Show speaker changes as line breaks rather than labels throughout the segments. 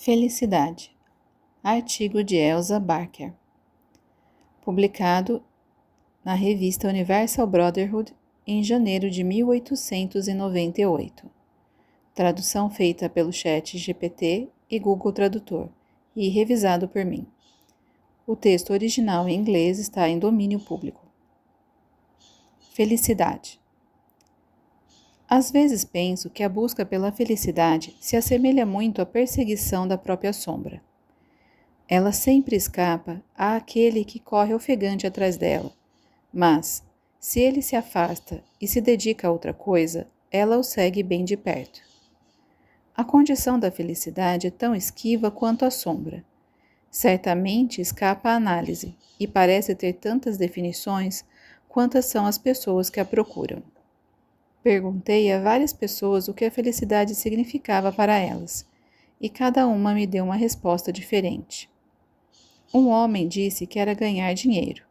Felicidade. Artigo de Elsa Barker. Publicado na revista Universal Brotherhood em janeiro de 1898. Tradução feita pelo ChatGPT e Google Tradutor e revisado por mim. O texto original em inglês está em domínio público. Felicidade. Às vezes penso que a busca pela felicidade se assemelha muito à perseguição da própria sombra. Ela sempre escapa àquele que corre ofegante atrás dela, mas, se ele se afasta e se dedica a outra coisa, ela o segue bem de perto. A condição da felicidade é tão esquiva quanto a sombra. Certamente escapa à análise e parece ter tantas definições quantas são as pessoas que a procuram. Perguntei a várias pessoas o que a felicidade significava para elas, e cada uma me deu uma resposta diferente. Um homem disse que era ganhar dinheiro,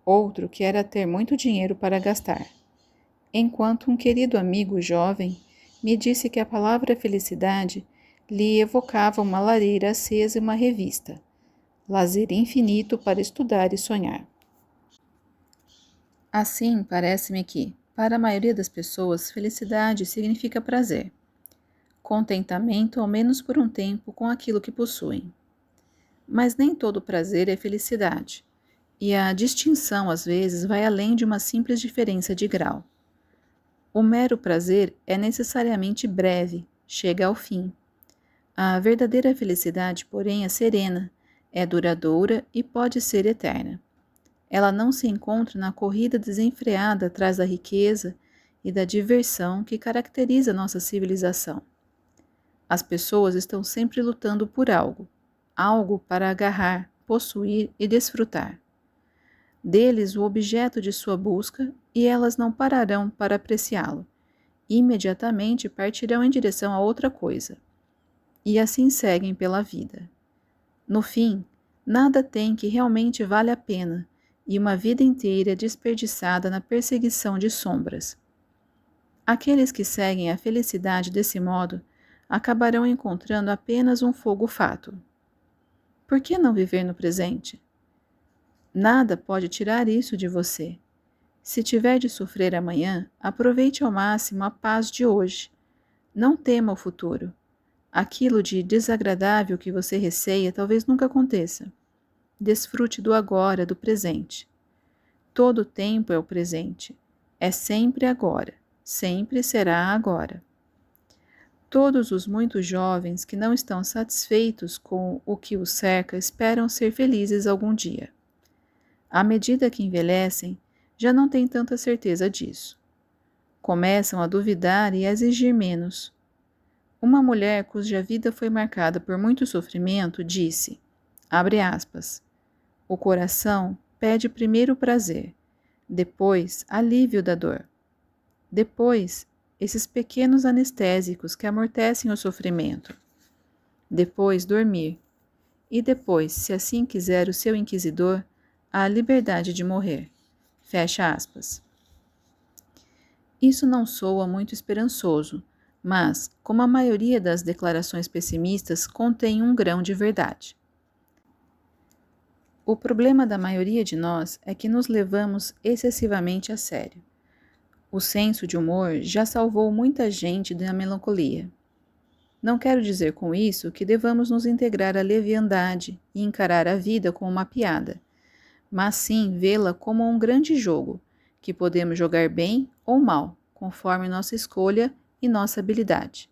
outro que era ter muito dinheiro para gastar, enquanto um querido amigo jovem me disse que a palavra felicidade lhe evocava uma lareira acesa e uma revista, lazer infinito para estudar e sonhar. Assim, parece-me que, para a maioria das pessoas, felicidade significa prazer, contentamento ao menos por um tempo com aquilo que possuem. Mas nem todo prazer é felicidade, e a distinção às vezes vai além de uma simples diferença de grau. O mero prazer é necessariamente breve, chega ao fim. A verdadeira felicidade, porém, é serena, é duradoura e pode ser eterna. Ela não se encontra na corrida desenfreada atrás da riqueza e da diversão que caracteriza nossa civilização. As pessoas estão sempre lutando por algo para agarrar, possuir e desfrutar. Deles o objeto de sua busca e elas não pararão para apreciá-lo. Imediatamente partirão em direção a outra coisa. E assim seguem pela vida. No fim, nada tem que realmente vale a pena, e uma vida inteira é desperdiçada na perseguição de sombras. Aqueles que seguem a felicidade desse modo acabarão encontrando apenas um fogo fato. Por que não viver no presente? Nada pode tirar isso de você. Se tiver de sofrer amanhã, aproveite ao máximo a paz de hoje. Não tema o futuro. Aquilo de desagradável que você receia talvez nunca aconteça. Desfrute do agora, do presente. Todo o tempo é o presente. É sempre agora. Sempre será agora. Todos os muito jovens que não estão satisfeitos com o que os cerca esperam ser felizes algum dia. À medida que envelhecem, já não têm tanta certeza disso. Começam a duvidar e a exigir menos. Uma mulher cuja vida foi marcada por muito sofrimento disse, abre aspas, o coração pede primeiro prazer, depois alívio da dor, depois esses pequenos anestésicos que amortecem o sofrimento, depois dormir, e depois, se assim quiser o seu inquisidor, a liberdade de morrer. Fecha aspas. Isso não soa muito esperançoso, mas, como a maioria das declarações pessimistas, contém um grão de verdade. O problema da maioria de nós é que nos levamos excessivamente a sério. O senso de humor já salvou muita gente da melancolia. Não quero dizer com isso que devamos nos integrar à leviandade e encarar a vida como uma piada, mas sim vê-la como um grande jogo, que podemos jogar bem ou mal, conforme nossa escolha e nossa habilidade.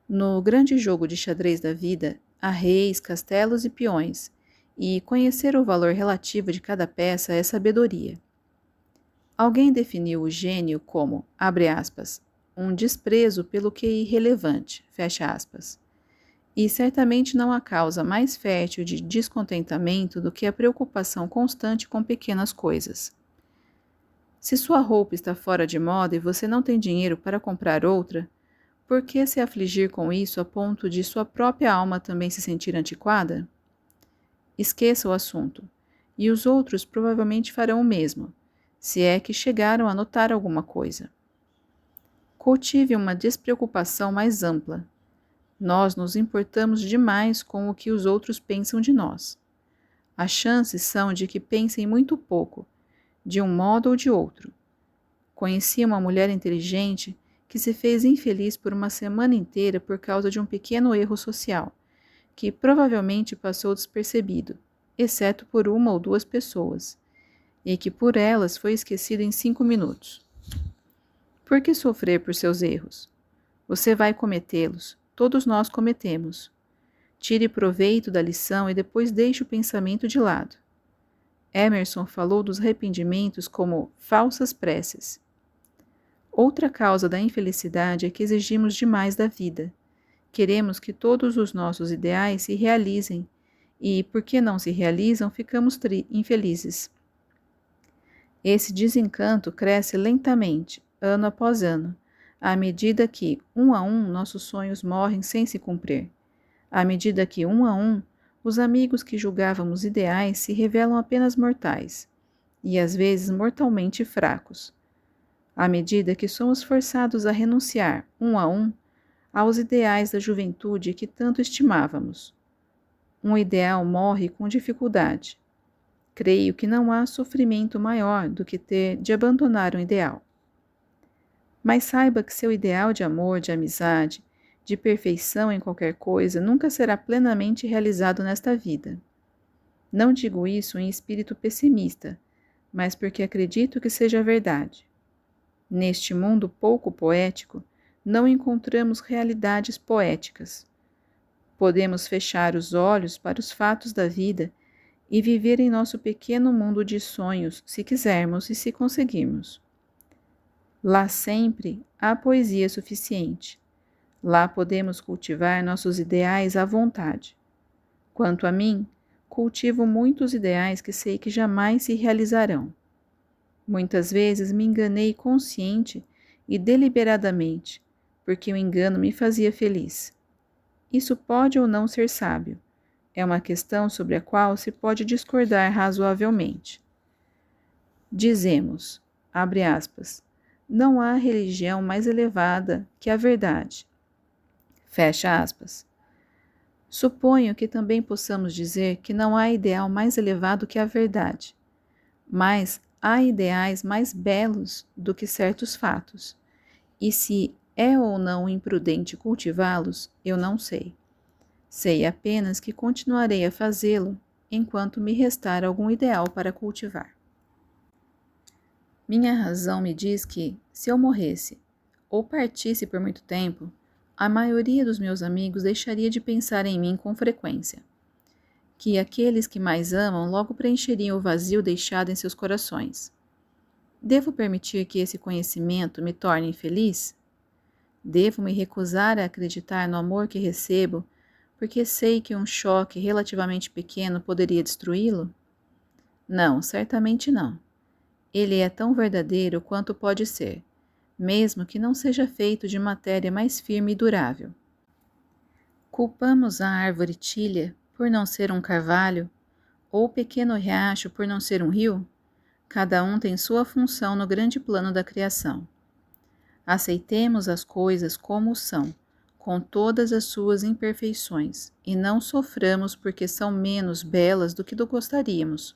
No grande jogo de xadrez da vida, há reis, castelos e peões, e conhecer o valor relativo de cada peça é sabedoria. Alguém definiu o gênio como, abre aspas, um desprezo pelo que é irrelevante, fecha aspas. E certamente não há causa mais fértil de descontentamento do que a preocupação constante com pequenas coisas. Se sua roupa está fora de moda e você não tem dinheiro para comprar outra, por que se afligir com isso a ponto de sua própria alma também se sentir antiquada? Esqueça o assunto, e os outros provavelmente farão o mesmo, se é que chegaram a notar alguma coisa. Cultive uma despreocupação mais ampla. Nós nos importamos demais com o que os outros pensam de nós. As chances são de que pensem muito pouco, de um modo ou de outro. Conheci uma mulher inteligente que se fez infeliz por uma semana inteira por causa de um pequeno erro social, que provavelmente passou despercebido, exceto por uma ou duas pessoas, e que por elas foi esquecido em 5 minutos. Por que sofrer por seus erros? Você vai cometê-los, todos nós cometemos. Tire proveito da lição e depois deixe o pensamento de lado. Emerson falou dos arrependimentos como falsas preces. Outra causa da infelicidade é que exigimos demais da vida. Queremos que todos os nossos ideais se realizem e, porque não se realizam, ficamos infelizes. Esse desencanto cresce lentamente, ano após ano, à medida que, um a um, nossos sonhos morrem sem se cumprir. À medida que, um a um, os amigos que julgávamos ideais se revelam apenas mortais, e às vezes mortalmente fracos. À medida que somos forçados a renunciar, um a um, aos ideais da juventude que tanto estimávamos. Um ideal morre com dificuldade. Creio que não há sofrimento maior do que ter de abandonar um ideal. Mas saiba que seu ideal de amor, de amizade, de perfeição em qualquer coisa nunca será plenamente realizado nesta vida. Não digo isso em espírito pessimista, mas porque acredito que seja verdade. Neste mundo pouco poético, não encontramos realidades poéticas. Podemos fechar os olhos para os fatos da vida e viver em nosso pequeno mundo de sonhos, se quisermos e se conseguirmos. Lá sempre há poesia suficiente. Lá podemos cultivar nossos ideais à vontade. Quanto a mim, cultivo muitos ideais que sei que jamais se realizarão. Muitas vezes me enganei consciente e deliberadamente, porque o engano me fazia feliz. Isso pode ou não ser sábio. É uma questão sobre a qual se pode discordar razoavelmente. Dizemos, abre aspas, não há religião mais elevada que a verdade. Fecha aspas. Suponho que também possamos dizer que não há ideal mais elevado que a verdade, mas há ideais mais belos do que certos fatos, e se é ou não imprudente cultivá-los, eu não sei. Sei apenas que continuarei a fazê-lo enquanto me restar algum ideal para cultivar. Minha razão me diz que, se eu morresse ou partisse por muito tempo, a maioria dos meus amigos deixaria de pensar em mim com frequência. Que aqueles que mais amam logo preencheriam o vazio deixado em seus corações. Devo permitir que esse conhecimento me torne infeliz? Devo me recusar a acreditar no amor que recebo, porque sei que um choque relativamente pequeno poderia destruí-lo? Não, certamente não. Ele é tão verdadeiro quanto pode ser, mesmo que não seja feito de matéria mais firme e durável. Culpamos a árvore tília por não ser um carvalho, ou o pequeno riacho por não ser um rio? Cada um tem sua função no grande plano da criação. Aceitemos as coisas como são, com todas as suas imperfeições, e não soframos porque são menos belas do que gostaríamos.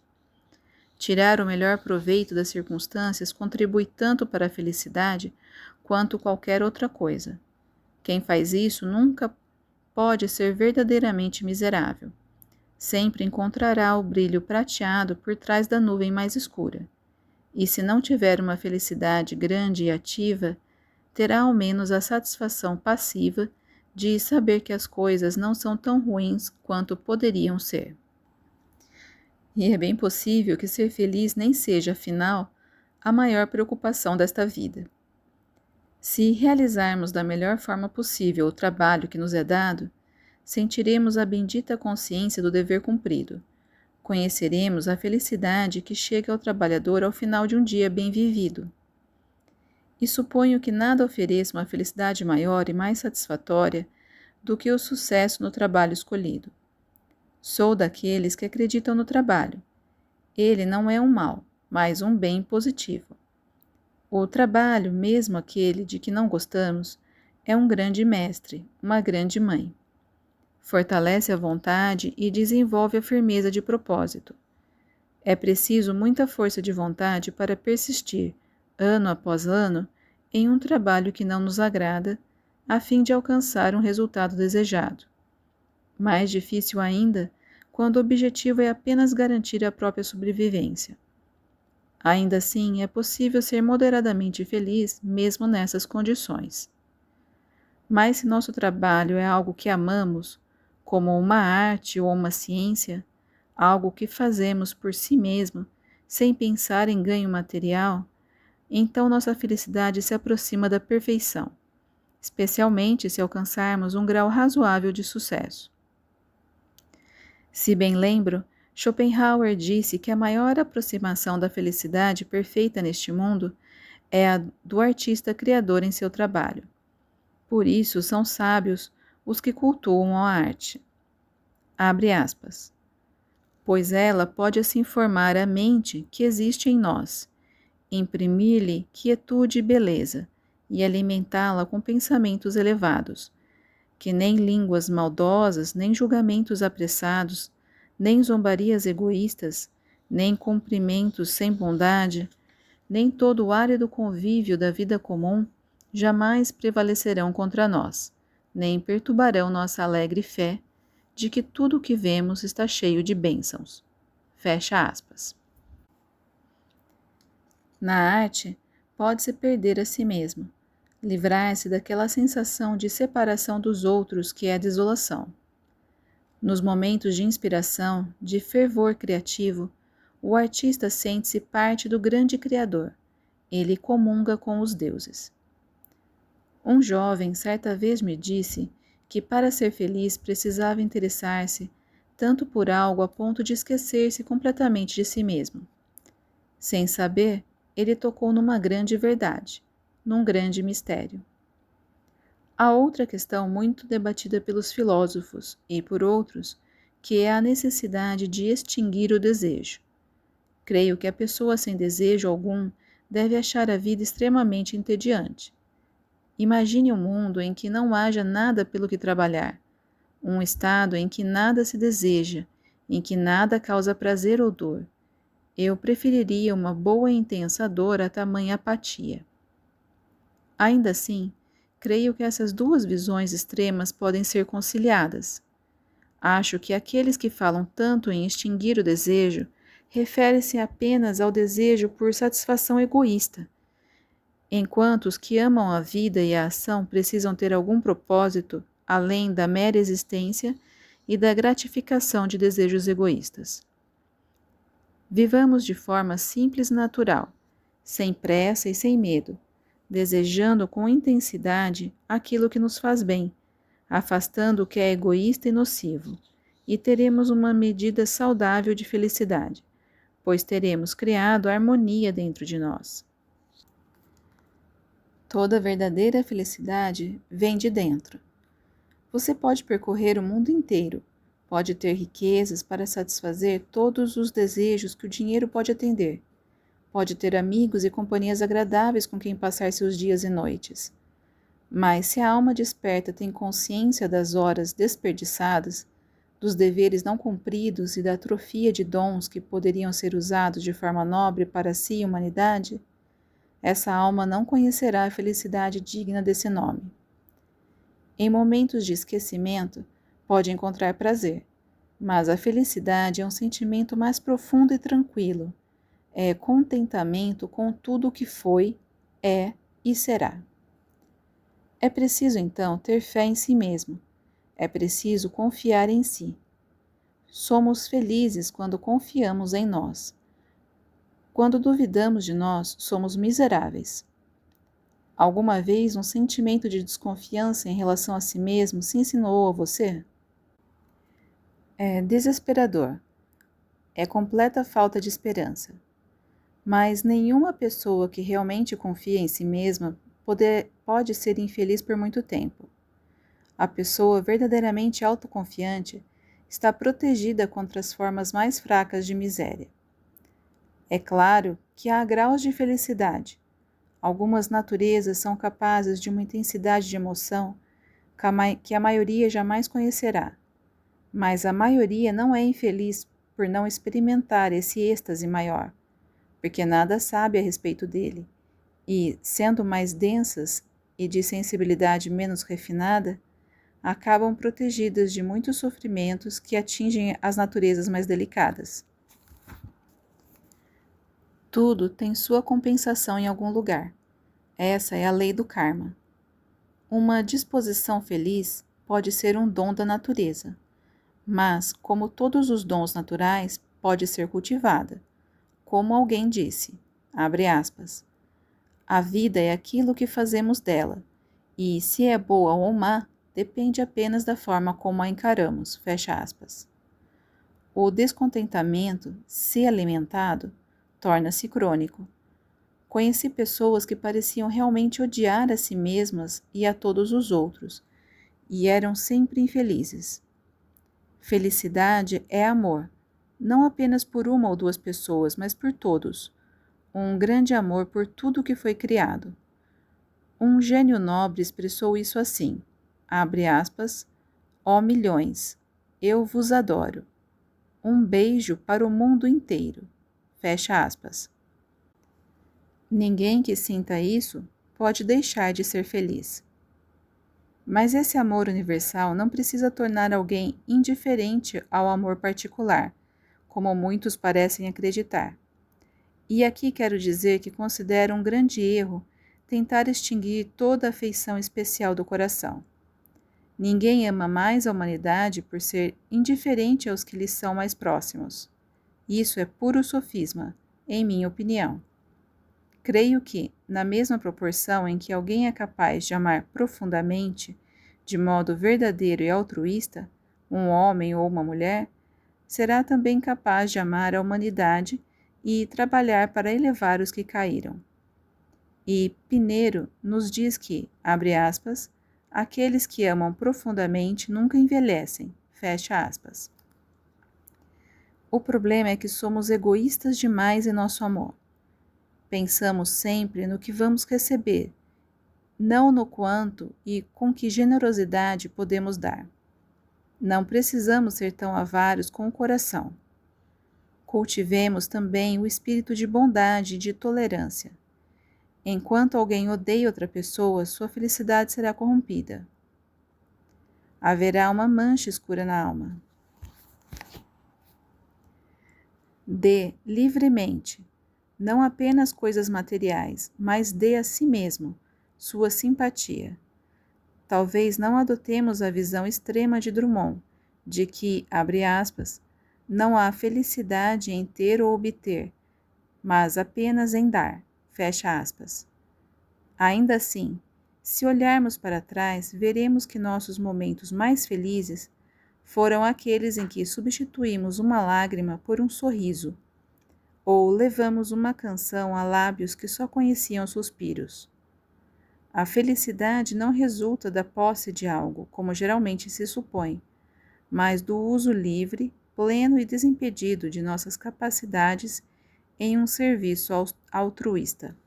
Tirar o melhor proveito das circunstâncias contribui tanto para a felicidade quanto qualquer outra coisa. Quem faz isso nunca pode ser verdadeiramente miserável. Sempre encontrará o brilho prateado por trás da nuvem mais escura. E se não tiver uma felicidade grande e ativa, terá ao menos a satisfação passiva de saber que as coisas não são tão ruins quanto poderiam ser. E é bem possível que ser feliz nem seja, afinal, a maior preocupação desta vida. Se realizarmos da melhor forma possível o trabalho que nos é dado, sentiremos a bendita consciência do dever cumprido. Conheceremos a felicidade que chega ao trabalhador ao final de um dia bem vivido. E suponho que nada ofereça uma felicidade maior e mais satisfatória do que o sucesso no trabalho escolhido. Sou daqueles que acreditam no trabalho. Ele não é um mal, mas um bem positivo. O trabalho, mesmo aquele de que não gostamos, é um grande mestre, uma grande mãe. fortalece a vontade e desenvolve a firmeza de propósito. É preciso muita força de vontade para persistir, ano após ano, em um trabalho que não nos agrada, a fim de alcançar um resultado desejado. Mais difícil ainda, quando o objetivo é apenas garantir a própria sobrevivência. Ainda assim, é possível ser moderadamente feliz mesmo nessas condições. Mas se nosso trabalho é algo que amamos, como uma arte ou uma ciência, algo que fazemos por si mesmo, sem pensar em ganho material, então nossa felicidade se aproxima da perfeição, especialmente se alcançarmos um grau razoável de sucesso. Se bem lembro, Schopenhauer disse que a maior aproximação da felicidade perfeita neste mundo é a do artista criador em seu trabalho. Por isso são sábios os que cultuam a arte. Abre aspas. Pois ela pode assim formar a mente que existe em nós, imprimir-lhe quietude e beleza, e alimentá-la com pensamentos elevados, que nem línguas maldosas, nem julgamentos apressados, nem zombarias egoístas, nem cumprimentos sem bondade, nem todo o árido convívio da vida comum jamais prevalecerão contra nós, nem perturbarão nossa alegre fé de que tudo o que vemos está cheio de bênçãos. Fecha aspas. Na arte, pode-se perder a si mesmo, livrar-se daquela sensação de separação dos outros que é a desolação. Nos momentos de inspiração, de fervor criativo, o artista sente-se parte do grande Criador. Ele comunga com os deuses. Um jovem certa vez me disse que para ser feliz precisava interessar-se tanto por algo a ponto de esquecer-se completamente de si mesmo. Sem saber, ele tocou numa grande verdade, num grande mistério. Há outra questão muito debatida pelos filósofos e por outros, que é a necessidade de extinguir o desejo. Creio que a pessoa sem desejo algum deve achar a vida extremamente entediante. Imagine um mundo em que não haja nada pelo que trabalhar, um estado em que nada se deseja, em que nada causa prazer ou dor. Eu preferiria uma boa e intensa dor a tamanha apatia. Ainda assim, creio que essas duas visões extremas podem ser conciliadas. Acho que aqueles que falam tanto em extinguir o desejo referem-se apenas ao desejo por satisfação egoísta, enquanto os que amam a vida e a ação precisam ter algum propósito além da mera existência e da gratificação de desejos egoístas. Vivamos de forma simples e natural, sem pressa e sem medo, desejando com intensidade aquilo que nos faz bem, afastando o que é egoísta e nocivo, e teremos uma medida saudável de felicidade, pois teremos criado harmonia dentro de nós. Toda verdadeira felicidade vem de dentro. Você pode percorrer o mundo inteiro, pode ter riquezas para satisfazer todos os desejos que o dinheiro pode atender, pode ter amigos e companhias agradáveis com quem passar seus dias e noites. Mas se a alma desperta tem consciência das horas desperdiçadas, dos deveres não cumpridos e da atrofia de dons que poderiam ser usados de forma nobre para si e a humanidade, essa alma não conhecerá a felicidade digna desse nome. Em momentos de esquecimento, pode encontrar prazer, mas a felicidade é um sentimento mais profundo e tranquilo. É contentamento com tudo o que foi, é e será. É preciso, então, ter fé em si mesmo. É preciso confiar em si. Somos felizes quando confiamos em nós. Quando duvidamos de nós, somos miseráveis. Alguma vez um sentimento de desconfiança em relação a si mesmo se insinuou a você? É desesperador. É completa falta de esperança. Mas nenhuma pessoa que realmente confia em si mesma pode ser infeliz por muito tempo. A pessoa verdadeiramente autoconfiante está protegida contra as formas mais fracas de miséria. É claro que há graus de felicidade. Algumas naturezas são capazes de uma intensidade de emoção que a maioria jamais conhecerá. Mas a maioria não é infeliz por não experimentar esse êxtase maior, porque nada sabe a respeito dele, e, sendo mais densas e de sensibilidade menos refinada, acabam protegidas de muitos sofrimentos que atingem as naturezas mais delicadas. Tudo tem sua compensação em algum lugar. Essa é a lei do karma. Uma disposição feliz pode ser um dom da natureza, mas, como todos os dons naturais, pode ser cultivada. Como alguém disse, abre aspas, a vida é aquilo que fazemos dela, e se é boa ou má, depende apenas da forma como a encaramos, fecha aspas. O descontentamento, se alimentado, torna-se crônico. Conheci pessoas que pareciam realmente odiar a si mesmas e a todos os outros, e eram sempre infelizes. Felicidade é amor, não apenas por uma ou duas pessoas, mas por todos. Um grande amor por tudo que foi criado. Um gênio nobre expressou isso assim, abre aspas, ó milhões, eu vos adoro. Um beijo para o mundo inteiro, fecha aspas. Ninguém que sinta isso pode deixar de ser feliz. Mas esse amor universal não precisa tornar alguém indiferente ao amor particular, como muitos parecem acreditar. E aqui quero dizer que considero um grande erro tentar extinguir toda a afeição especial do coração. Ninguém ama mais a humanidade por ser indiferente aos que lhe são mais próximos. Isso é puro sofisma, em minha opinião. Creio que, na mesma proporção em que alguém é capaz de amar profundamente, de modo verdadeiro e altruísta, um homem ou uma mulher, será também capaz de amar a humanidade e trabalhar para elevar os que caíram. E Pinheiro nos diz que, abre aspas, aqueles que amam profundamente nunca envelhecem, fecha aspas. O problema é que somos egoístas demais em nosso amor. Pensamos sempre no que vamos receber, não no quanto e com que generosidade podemos dar. Não precisamos ser tão avaros com o coração. Cultivemos também o espírito de bondade e de tolerância. Enquanto alguém odeia outra pessoa, sua felicidade será corrompida. Haverá uma mancha escura na alma. Dê livremente, não apenas coisas materiais, mas dê a si mesmo, sua simpatia. Talvez não adotemos a visão extrema de Drummond, de que, abre aspas, não há felicidade em ter ou obter, mas apenas em dar, fecha aspas. Ainda assim, se olharmos para trás, veremos que nossos momentos mais felizes foram aqueles em que substituímos uma lágrima por um sorriso, ou levamos uma canção a lábios que só conheciam suspiros. A felicidade não resulta da posse de algo, como geralmente se supõe, mas do uso livre, pleno e desimpedido de nossas capacidades em um serviço altruísta.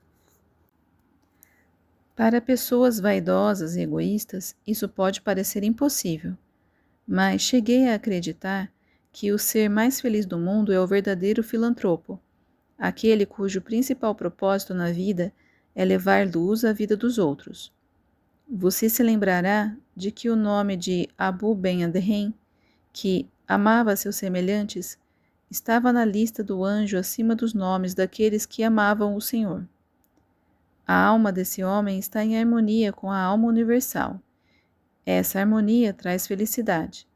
Para pessoas vaidosas e egoístas, isso pode parecer impossível, mas cheguei a acreditar que o ser mais feliz do mundo é o verdadeiro filantropo, aquele cujo principal propósito na vida é levar luz à vida dos outros. Você se lembrará de que o nome de Abu Ben-Adhem, que amava seus semelhantes, estava na lista do anjo acima dos nomes daqueles que amavam o Senhor. A alma desse homem está em harmonia com a alma universal. Essa harmonia traz felicidade.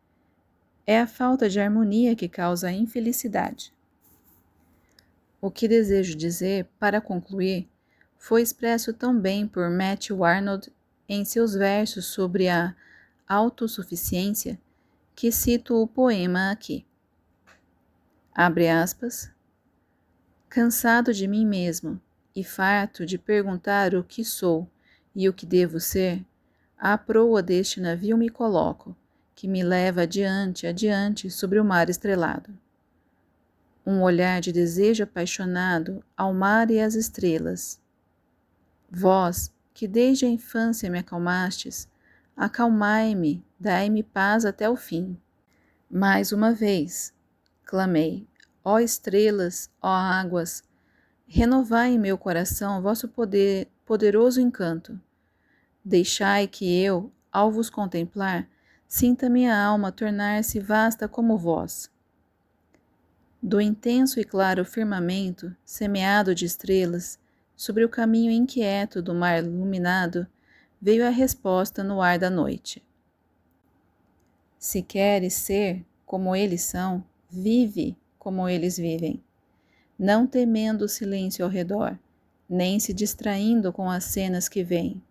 É a falta de harmonia que causa a infelicidade. O que desejo dizer, para concluir, foi expresso tão bem por Matthew Arnold em seus versos sobre a autossuficiência, que cito o poema aqui. Abre aspas. Cansado de mim mesmo e farto de perguntar o que sou e o que devo ser, à proa deste navio me coloco, que me leva adiante, adiante sobre o mar estrelado. Um olhar de desejo apaixonado ao mar e às estrelas. Vós, que desde a infância me acalmastes, acalmai-me, dai-me paz até o fim. Mais uma vez, clamei: ó estrelas, ó águas, renovai em meu coração vosso poderoso encanto. Deixai que eu, ao vos contemplar, sinta minha alma tornar-se vasta como vós. Do intenso e claro firmamento, semeado de estrelas, sobre o caminho inquieto do mar iluminado, veio a resposta no ar da noite. Se queres ser como eles são, vive como eles vivem, não temendo o silêncio ao redor, nem se distraindo com as cenas que vêm.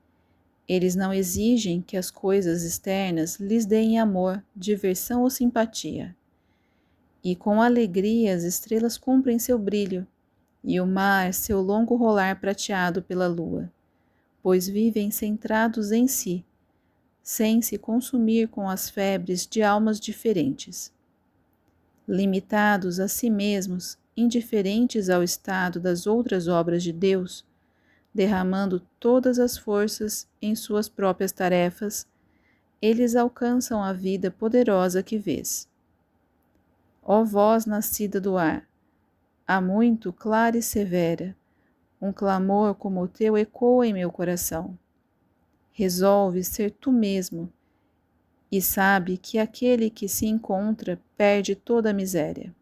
Eles não exigem que as coisas externas lhes deem amor, diversão ou simpatia. E com alegria as estrelas cumprem seu brilho, e o mar seu longo rolar prateado pela lua, pois vivem centrados em si, sem se consumir com as febres de almas diferentes. Limitados a si mesmos, indiferentes ao estado das outras obras de Deus, derramando todas as forças em suas próprias tarefas, eles alcançam a vida poderosa que vês. Ó voz nascida do ar, há muito clara e severa, um clamor como o teu ecoa em meu coração. Resolve ser tu mesmo e sabe que aquele que se encontra perde toda a miséria.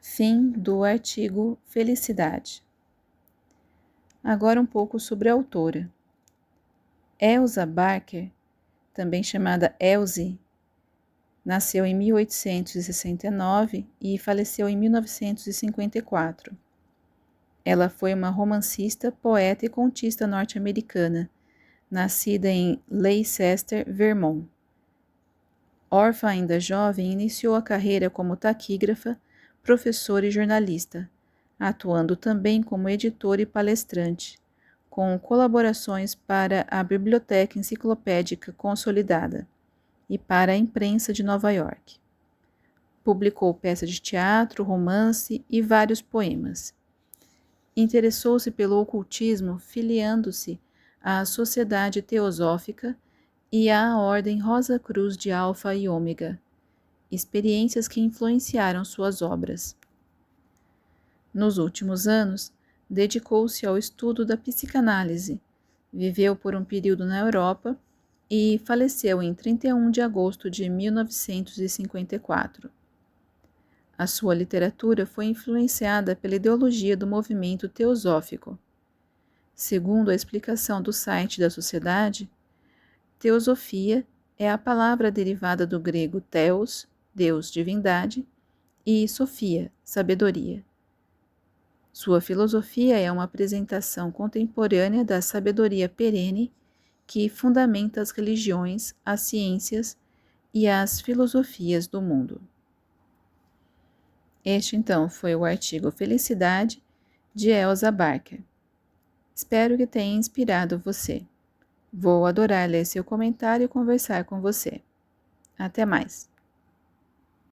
Fim do artigo Felicidade. Agora um pouco sobre a autora. Elsa Barker, também chamada Elsie, nasceu em 1869 e faleceu em 1954. Ela foi uma romancista, poeta e contista norte-americana, nascida em Leicester, Vermont. Órfã ainda jovem, iniciou a carreira como taquígrafa, professora e jornalista, atuando também como editora e palestrante, com colaborações para a Biblioteca Enciclopédica Consolidada e para a imprensa de Nova York. Publicou peças de teatro, romance e vários poemas. Interessou-se pelo ocultismo, filiando-se à Sociedade Teosófica e à Ordem Rosa Cruz de Alfa e Ômega, experiências que influenciaram suas obras. Nos últimos anos, dedicou-se ao estudo da psicanálise, viveu por um período na Europa e faleceu em 31 de agosto de 1954. A sua literatura foi influenciada pela ideologia do movimento teosófico. Segundo a explicação do site da sociedade, teosofia é a palavra derivada do grego theos, Deus, divindade, e sofia, sabedoria. Sua filosofia é uma apresentação contemporânea da sabedoria perene que fundamenta as religiões, as ciências e as filosofias do mundo. Este, então, foi o artigo Felicidade, de Elsa Barker. Espero que tenha inspirado você. Vou adorar ler seu comentário e conversar com você. Até mais!